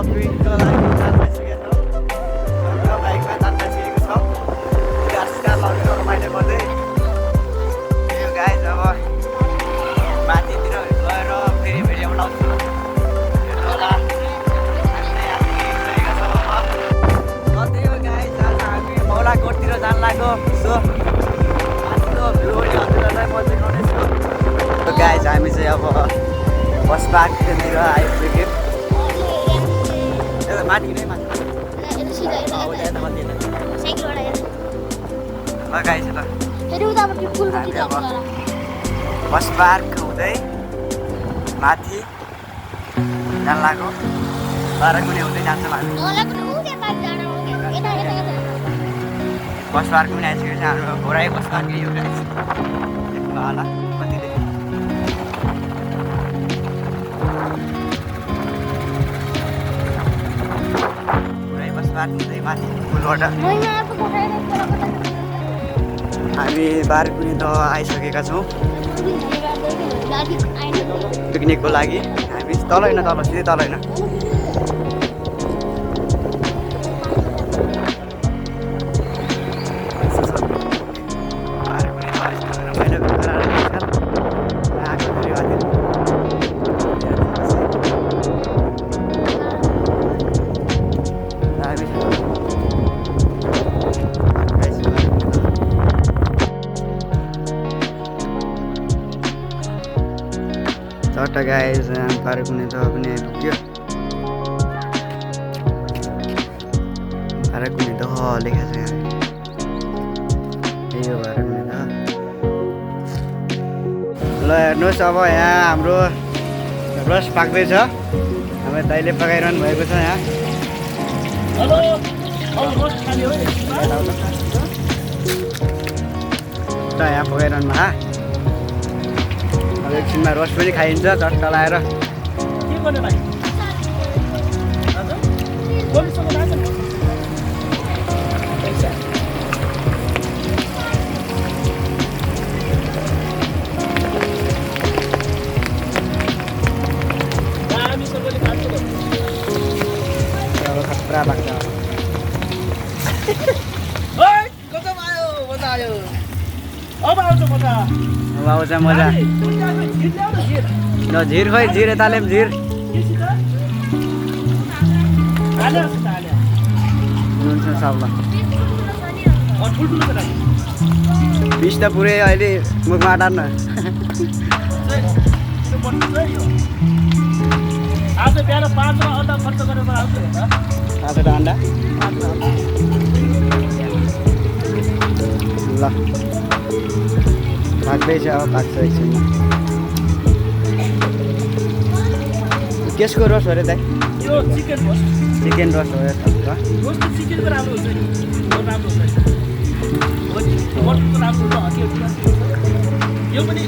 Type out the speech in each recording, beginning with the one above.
प्रिन्टको लागि जान्दैसकेको छौँ बाइकमा जान्दैसकेको छौँ गास लगेर रमाइलो गर्दै यो गाइज अब माथितिर गएर फेरि भिडियो बनाउँछु होला त्यही हो गाइज आज हामी मौलाकोटतिर जान लाग्यो सो आजको भ्यू हजुरहरूलाई म देखाउनेछु गाइज हामी चाहिँ अब बस पार्कतिर आइपुग्यौँ माथि नै माथि गाइज ल हामी अब बस पार्क हुँदै माथि जान लाग्यो बाह्रकुने हुँदै जान्छौँ हामी बस पार्क पनि आइसकेको छ हाम्रो घोराइ बस पार्क यो गाइज देख्नु होला कतिले घोराइ बस पार्क हुँदै माथि पुलबाट हामी बाह्रकुने त आइसकेका छौँ पिकनिकको लागि हामी तल होइन तल सिधै तल होइन चट्टा गाइज बाह्रकुने त पनि आइपुग्यो बाह्रकुने त लेखा छ यहाँ यही हो बाह्रकुने त ल हेर्नुहोस् अब यहाँ हाम्रो रस पाक्दैछ हाम्रो दाइले पकाइरहनु भएको छ यहाँ यहाँ पकाइरहनु भा अब एकछिनमा रस पनि खाइन्छ चट्टा लाएर खतरा लाग्छ अब आउँछ मजा ल झिर खोइ झिर यताले पनि झिर हुन्छ सबला बिस त पुरै अहिले मुखमा टार्न आज बिहान 5 अन्डा खर्च गरेर आउँछु नि त 5 अन्डा ल पाक्दैछ अब पाक्छ एकछिनमा केसको रस हो अरे दाइ यो चिकन रोस्ट चिकन रस हो रोस्ट चिकनको राम्रो हुन्छ नि राम्रो हुन्छ मटनको राम्रो हुन्छ हड्डीहरू यो पनि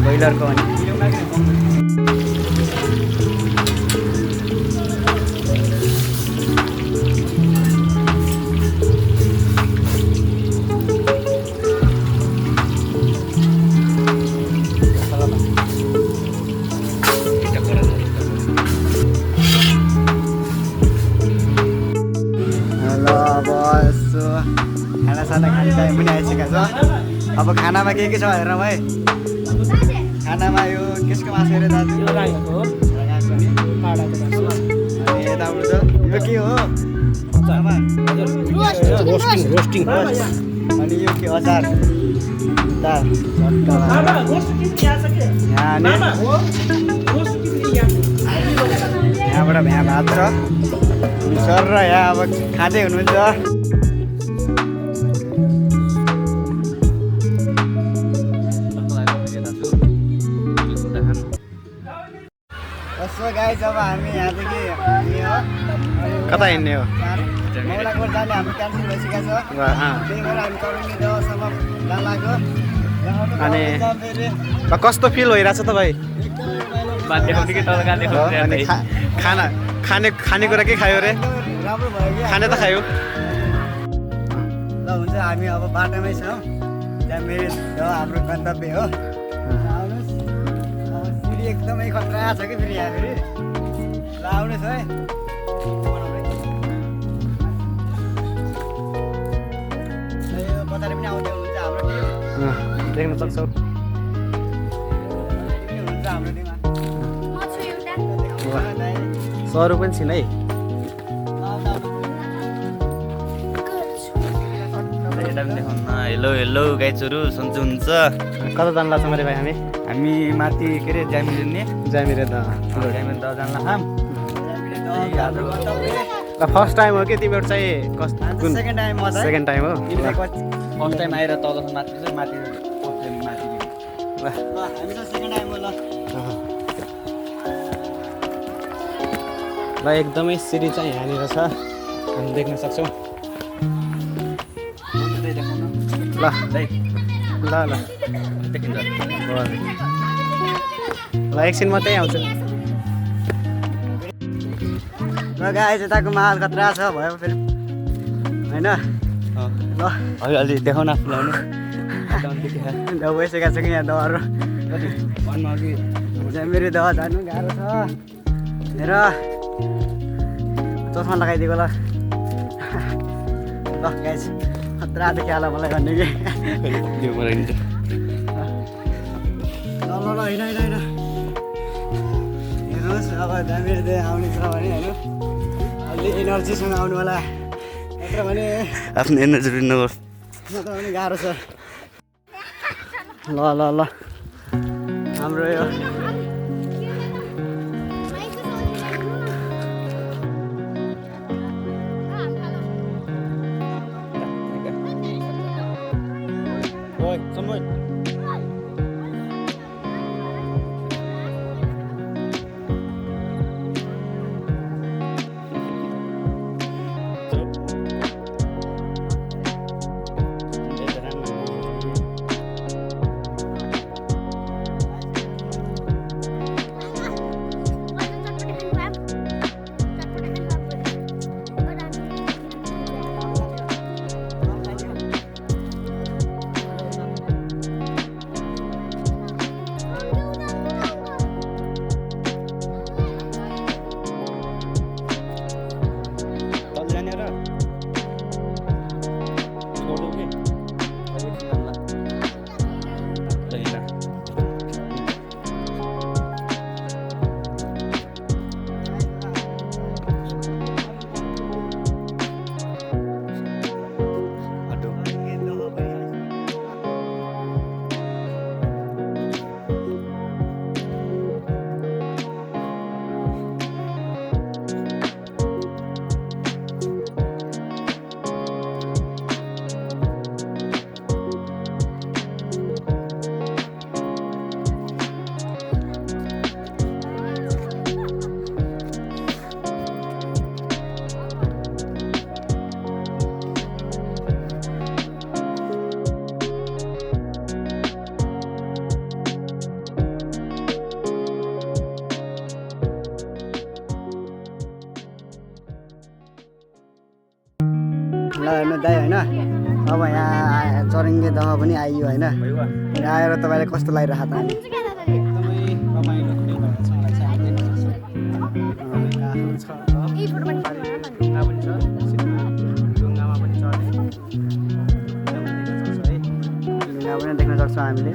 ब्रोइलरको अनि खाना खाने टाइम पनि आइसकेको छ अब खानामा के छ हेरौँ है खानामा यो केसको मासु अरे दाजु राईको हो राईको नि पाडाको मासु अनि यताबाट छ यो के हो आमा रोस्टिङ अनि यो के अचार दाल मामा रोस्ट किन यहाँ छ के यहाँ नि मामा हो रोस्ट किन यहाँबाट यहाँ भात छ सर र यहाँ अब खाँदै हुनुहुन्छ गाइस अब हामी यहाँदेखि कता हिँड्ने हो मौलाकोट जाने हाम्रो क्यान्सल भइसकेको छ त्यही भएर हामी चौरङ्गी देवसम्म जान लाग्यो अनि कस्तो फिल भइरहेछ तपाईँ खानेकुरा के खायो रे राम्रो भयो कि खाने त खायो ल हुन्छ हामी अब बाटोमै छौँ त्यहाँ मेरो हाम्रो गन्तव्य हो आउनुहोस् अब सिडी एकदमै खतरा छ कि फेरि यहाँ फेरि आउनुहोस् है पछाडि पनि आउँदै हुनुहुन्छ हाम्रो टिम देख्न सक्छौ हुनुहुन्छ हाम्रो टिममा सरू पनि छिन् है हेलो हेलो गाइजहरू सन्चै हुनुहुन्छ कता जानु लाग्छ मैले भाइ हामी हामी माथि के अरे ज्यामिरे नि ज्यामिरे द ज्यामिरे द जान लाग्छौँ ल फर्स्ट टाइम हो कि तिमीहरू चाहिँ कुन सेकेन्ड टाइम म सेकेन्ड टाइम हो फर्स्ट टाइम आएर तलसम्म माथि चाहिँ माथि माथि ल हामी चाहिँ सेकेन्ड टाइम हो ल ल एकदमै सिरी चाहिँ यहाँनिर छ हामी देख्न सक्छौँ ल ल ल देखिन्छ ल एकछिन मात्रै आउँछु ल गाई यताको माल खतरा छ भयो फेरि होइन ल अलि देखाउन आफूलाई भइसकेको छ कि यहाँ दहहरू मेरो दह जानु गाह्रो छ हेर चस्मा लगाइदिएको ल ल गाइस खतरा देखियो होला मलाई भन्ने कि ल ल ल होइन होइन होइन हेर्नुहोस् अब दामीहरू चाहिँ आउने छ भने होइन अलि एनर्जीसँग आउनु होला नत्र भने आफ्नो एनर्जी नत्र भने गाह्रो छ ल ल ल हाम्रो यो ल हेर्नु दाइ होइन अब यहाँ चरङ्गे दह पनि आइयो होइन आएर तपाईँलाई कस्तो लागिरहेको त हामी ढुङ्गा पनि देख्न सक्छौँ हामीले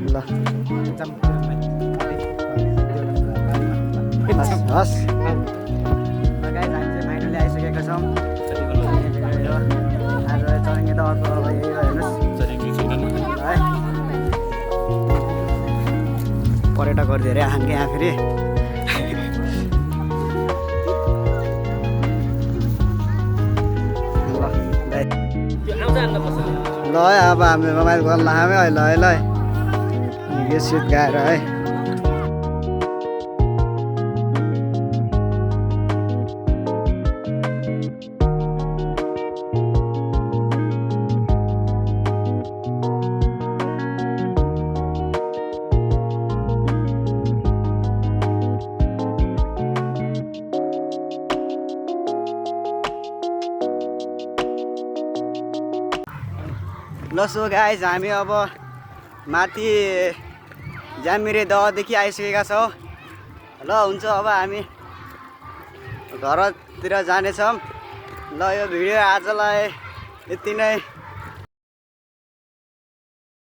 ल हस् आइसकेका छौँ आज चरङ्गे दहको अब यही हेर्नुहोस् है पर्यटकहरू धेरै आछन् कि यहाँ फेरि ल है अब हामीले रमाइलो गर्न लाग्यो है ल है ल गीत सित गाएर है ल सो गाइज हामी अब माथि ज्यामिरे दहदेखि आइसकेका छौँ ल हुन्छ अब हामी घरतिर जानेछौँ। ल यो भिडियो आजलाई यति नै।